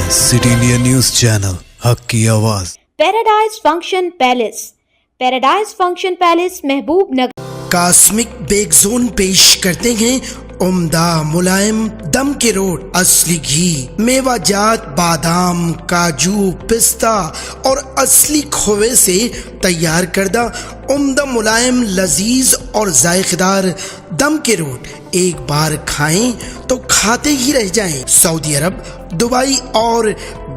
City India news channel हक की आवाज। Paradise function palace, paradise function palace महबूब नगर। Cosmic bake zone पेश करते हैं उम्दा मुलायम दम के रोट, असली घी, मेवाजात बादाम, काजू, पिस्ता और असली खोवे से तैयार करदा उम्दा मुलायम लजीज और जायकेदार दम के रोट एक बार खाएं तो खाते ही रह जाएं। सऊदी अरब, दुबई और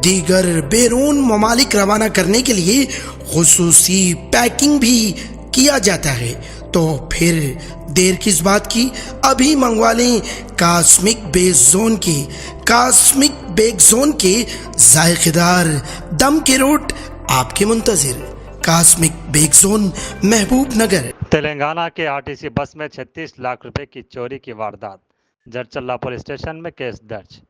दीगर बैरून ममालिक रवाना करने के लिए खुसूसी पैकिंग भी किया जाता है। तो फिर देर किस बात की, अभी मंगवा लें कॉस्मिक बेक जोन के जायकेदार दम के रोट आपके मुंतजिर। कॉस्मिक बेक जोन महबूब नगर। तेलंगाना के आरटीसी बस में 36 लाख रुपए की चोरी की वारदात, जड़चल्ला पुलिस स्टेशन में केस दर्ज।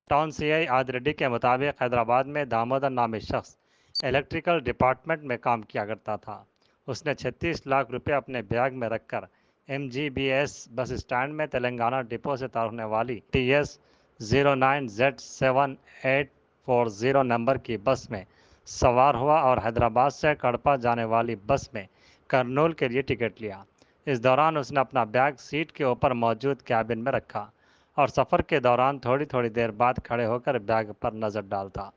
टाउन सीआई आदिरेड्डी के मुताबिक हैदराबाद में दामोदर नामी शख्स इलेक्ट्रिकल डिपार्टमेंट में काम किया करता था। उसने 36 लाख रुपए अपने बैग में रखकर MGBS बस स्टैंड में तेलंगाना डिपो से तार होने वाली TS 09Z7840 नंबर की बस में सवार हुआ और हैदराबाद से कड़पा जाने वाली बस में करनूल के लिए टिकट लिया। इस दौरान उसने अपना बैग सीट के ऊपर मौजूद कैबिन में रखा और सफ़र के दौरान थोड़ी थोड़ी देर बाद खड़े होकर बैग पर नज़र डालता।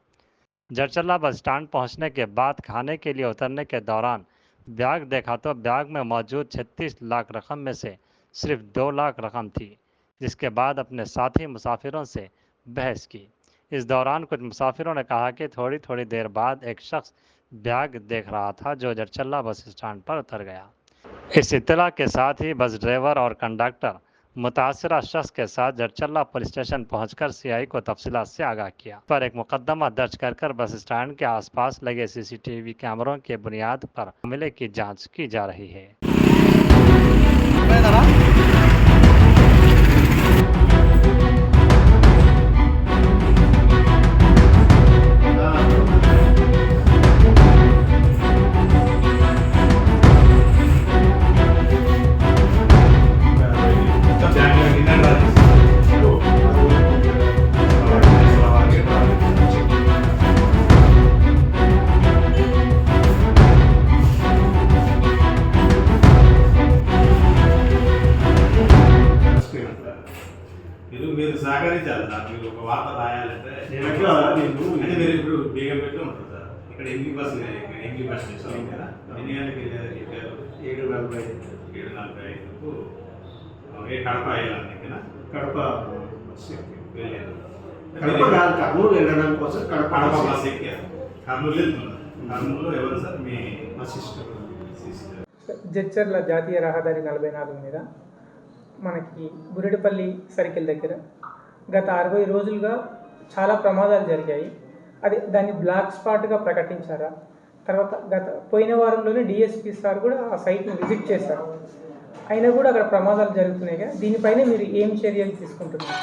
जड़चल्ला बस स्टैंड पहुंचने के बाद खाने के लिए उतरने के दौरान बैग देखा तो बैग में मौजूद 36 लाख रकम में से सिर्फ 2 लाख रकम थी, जिसके बाद अपने साथी मुसाफिरों से बहस की। इस दौरान कुछ मुसाफिरों ने कहा कि थोड़ी थोड़ी देर बाद एक शख्स बैग देख रहा था जो जड़चल्ला बस स्टैंड पर उतर गया। इस इत्तला के साथ ही बस ड्राइवर और कंडक्टर मुतासरा शख्स के साथ जड़चल्ला पुलिस स्टेशन पहुंचकर सीआई को तफसीलात से आगाह किया। पर एक मुकदमा दर्ज कर बस स्टैंड के आसपास लगे CCTV कैमरों के बुनियाद पर मामले की जांच की जा रही है। మీరు సహకరించాలి సార్. మీరు ఒక వార్త రాయాలంటే అంటే మీరు ఇప్పుడు బేగం పెట్టి ఉంటుంది సార్. ఇక్కడ ఎంపీ బస్ స్టేషన్ ఉంది కదా, ఎన్ని గంటలకి ఎక్కారు? 7:45కు కడప వెళ్ళాలి కదా. కడప వెళ్ళారు. కర్నూలు వెళ్ళడం కోసం కడప బస్ ఎక్కారు. కర్నూలు వెళ్తున్నారు. కర్నూలులో ఎవరు సార్? మా సిస్టర్. జడ్చర్ల జాతీయ రహదారి 44 మీద మనకి బురెడిపల్లి సర్కిల్ దగ్గర గత 60 రోజులుగా చాలా ప్రమాదాలు జరిగాయి. దాన్ని బ్లాక్ స్పాట్గా ప్రకటించారా? తర్వాత పోయిన వారంలోనే DSP సార్ కూడా ఆ సైట్ని విజిట్ చేశారు. అయినా కూడా అక్కడ ప్రమాదాలు జరుగుతున్నాయి. దీనిపైన మీరు ఏం చర్యలు తీసుకుంటున్నారు?